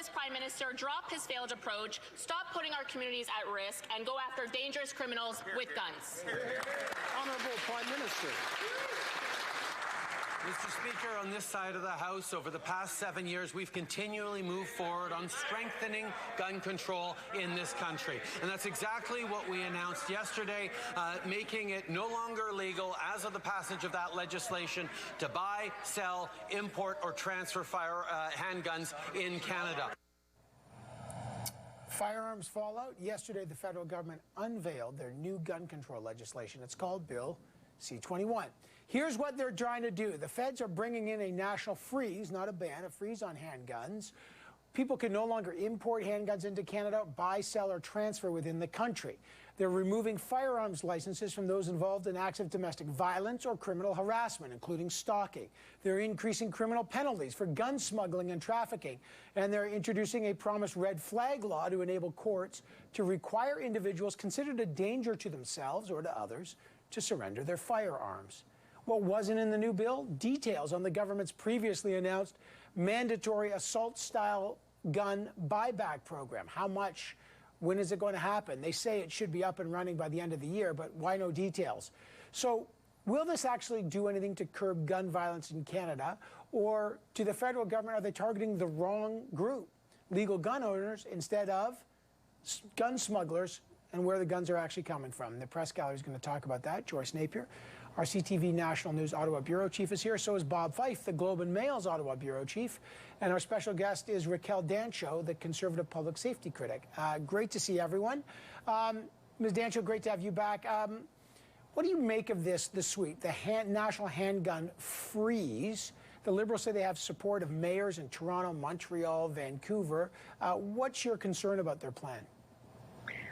this Prime Minister drop his failed approach, stop putting our communities at risk, and go after dangerous criminals with guns? Honourable Prime Minister. Mr. Speaker, on this side of the House, over the past 7 years, we've continually moved forward on strengthening gun control in this country. And that's exactly what we announced yesterday, making it no longer legal, as of the passage of that legislation, to buy, sell, import, or transfer handguns in Canada. Firearms fallout. Yesterday, the federal government unveiled their new gun control legislation. It's called Bill C-21. Here's what they're trying to do. The feds are bringing in a national freeze, not a ban, a freeze on handguns. People can no longer import handguns into Canada, buy, sell, or transfer within the country. They're removing firearms licenses from those involved in acts of domestic violence or criminal harassment, including stalking. They're increasing criminal penalties for gun smuggling and trafficking. And they're introducing a promised red flag law to enable courts to require individuals considered a danger to themselves or to others to surrender their firearms. What wasn't in the new bill? Details on the government's previously announced mandatory assault-style gun buyback program. How much? When is it going to happen? They say it should be up and running by the end of the year, but why no details? So will this actually do anything to curb gun violence in Canada? Or to the federal government, are they targeting the wrong group? Legal gun owners instead of gun smugglers, and where the guns are actually coming from. The press gallery is going to talk about that. Joyce Napier, our CTV National News Ottawa Bureau Chief, is here. So is Bob Fife, the Globe and Mail's Ottawa Bureau Chief. And our special guest is Raquel Dancho, the Conservative Public Safety Critic. Great to see everyone. Ms. Dancho, great to have you back. What do you make of this sweep, the national handgun freeze? The Liberals say they have support of mayors in Toronto, Montreal, Vancouver. What's your concern about their plan?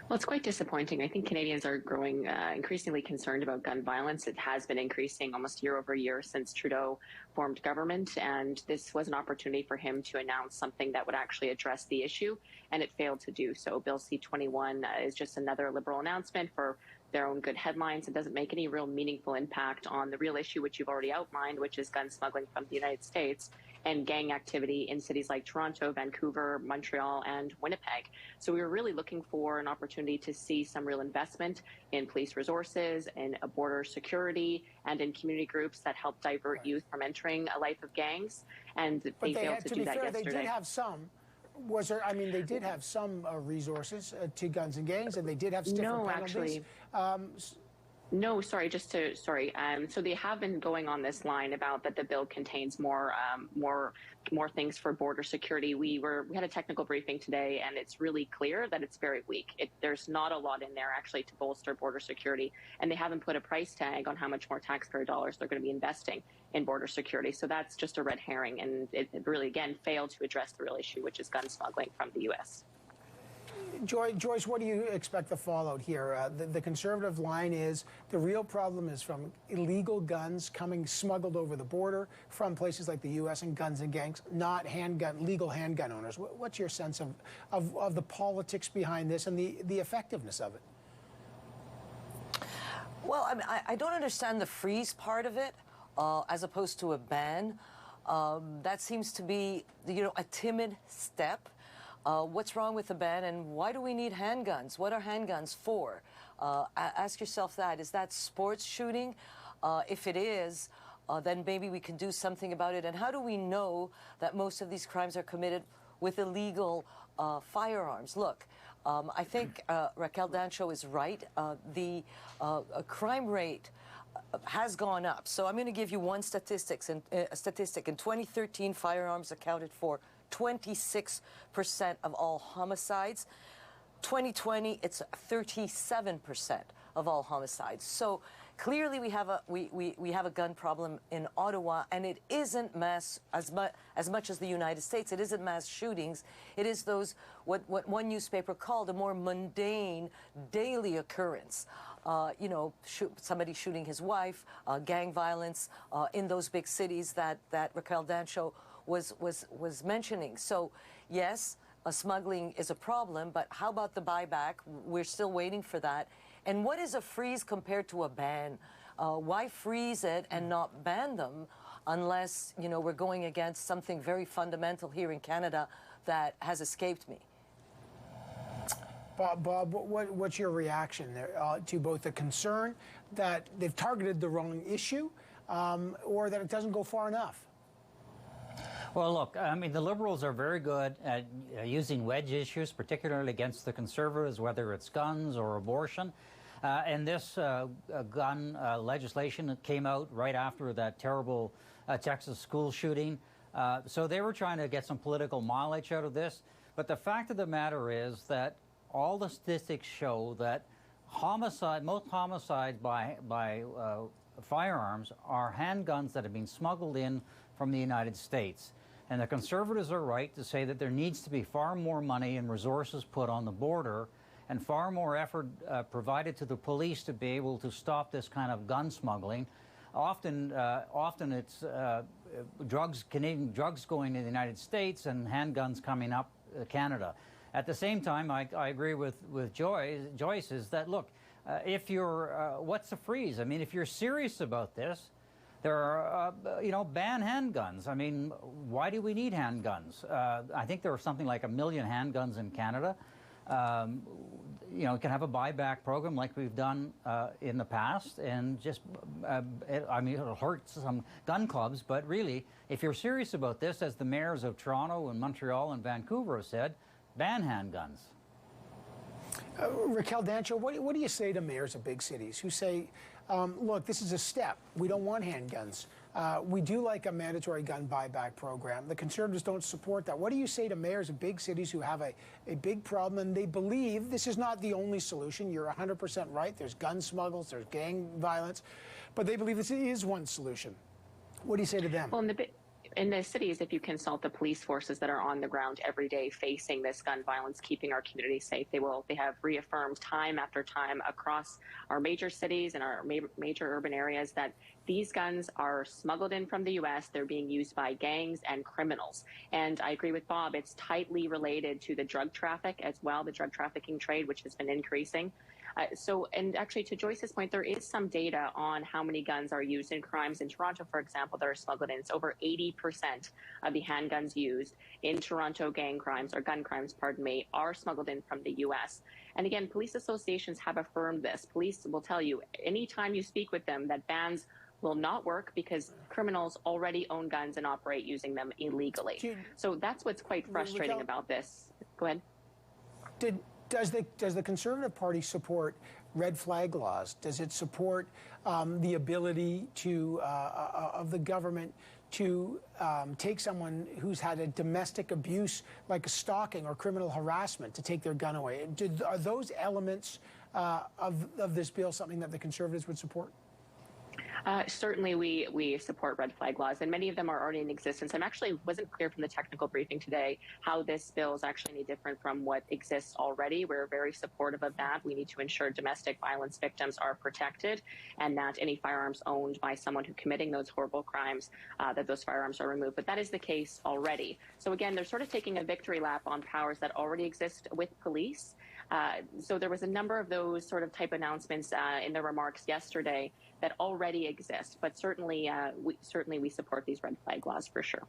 Well, it's quite disappointing. I think Canadians are growing increasingly concerned about gun violence. It has been increasing almost year over year since Trudeau formed government, and this was an opportunity for him to announce something that would actually address the issue, and it failed to do so. Bill C-21 is just another Liberal announcement for their own good headlines. It doesn't make any real meaningful impact on the real issue, which you've already outlined, which is gun smuggling from the United States and gang activity in cities like Toronto, Vancouver, Montreal, and Winnipeg. So we were really looking for an opportunity to see some real investment in police resources, in border security, and in community groups that help divert youth from entering a life of gangs. And they failed to do that yesterday. They did have some. They did have some resources to guns and gangs, and they did have stiffer penalties. No, sorry, so they have been going on this line about that the bill contains more things for border security. We had a technical briefing today, and it's really clear that it's very weak. There's not a lot in there actually to bolster border security, and they haven't put a price tag on how much more taxpayer dollars they're going to be investing in border security. So that's just a red herring, and it really, again, failed to address the real issue, which is gun smuggling from the U.S. Joyce, what do you expect the fallout here? The Conservative line is the real problem is from illegal guns coming smuggled over the border from places like the U.S. and guns and gangs, not legal handgun owners. What's your sense of the politics behind this and the effectiveness of it? Well, I don't understand the freeze part of it as opposed to a ban. That seems to be, a timid step. What's wrong with the ban, and why do we need handguns? What are handguns for? Ask yourself that. Is that sports shooting? If it is, then maybe we can do something about it. And how do we know that most of these crimes are committed with illegal firearms? Look, I think Raquel Dancho is right. The crime rate has gone up. So I'm going to give you one statistic. In 2013, firearms accounted for 26% of all homicides. 2020, it's 37% of all homicides. So clearly we have a gun problem in Ottawa, and it isn't mass as much as the United States. It isn't mass shootings. It is those what one newspaper called a more mundane daily occurrence. Somebody shooting his wife, gang violence in those big cities that Raquel Dancho was mentioning. So yes, smuggling is a problem, but how about the buyback? We're still waiting for that. And what is a freeze compared to a ban? Why freeze it and not ban them? unless, we're going against something very fundamental here in Canada that has escaped me. Bob, what's your reaction there, to both the concern that they've targeted the wrong issue or that it doesn't go far enough? Well, look, I mean, the Liberals are very good at using wedge issues, particularly against the Conservatives, whether it's guns or abortion. And this gun legislation came out right after that terrible Texas school shooting. So they were trying to get some political mileage out of this. But the fact of the matter is that all the statistics show that most homicides by firearms are handguns that have been smuggled in from the United States. And the Conservatives are right to say that there needs to be far more money and resources put on the border and far more effort provided to the police to be able to stop this kind of gun smuggling. Often it's Canadian drugs going to the United States and handguns coming up Canada. At the same time, I agree with Joyce is that, look, if you're, what's the freeze? I mean, if you're serious about this, there are, ban handguns. I mean, why do we need handguns? I think there are something like 1 million handguns in Canada. You can have a buyback program like we've done in the past, and just, it'll hurt some gun clubs, but really, if you're serious about this, as the mayors of Toronto and Montreal and Vancouver have said, ban handguns. Raquel Dancho, what do you say to mayors of big cities who say, look, this is a step. We don't want handguns. We do like a mandatory gun buyback program. The Conservatives don't support that. What do you say to mayors of big cities who have a big problem and they believe this is not the only solution? You're 100% right. There's gun smuggles, there's gang violence, but they believe this is one solution. What do you say to them? Well, in the cities, if you consult the police forces that are on the ground every day facing this gun violence, keeping our communities safe, they have reaffirmed time after time across our major cities and our major urban areas that these guns are smuggled in from the U.S. They're being used by gangs and criminals. And I agree with Bob, it's tightly related to the drug traffic as well, the drug trafficking trade, which has been increasing. And actually, to Joyce's point, there is some data on how many guns are used in crimes in Toronto, for example, that are smuggled in. It's over 80% of the handguns used in Toronto gang crimes, or gun crimes, pardon me, are smuggled in from the U.S. And again, police associations have affirmed this. Police will tell you anytime you speak with them that bans will not work because criminals already own guns and operate using them illegally. So that's what's quite frustrating about this. Go ahead. Does the Conservative Party support red flag laws? Does it support the ability of the government to take someone who's had a domestic abuse, like a stalking or criminal harassment, to take their gun away? Are those elements of this bill something that the Conservatives would support? Certainly, we support red flag laws, and many of them are already in existence. I actually wasn't clear from the technical briefing today how this bill is actually any different from what exists already. We're very supportive of that. We need to ensure domestic violence victims are protected and that any firearms owned by someone who's committing those horrible crimes, that those firearms are removed. But that is the case already. So again, they're sort of taking a victory lap on powers that already exist with police. So there was a number of those sort of type announcements in the remarks yesterday that already exist, but certainly we support these red flag laws for sure.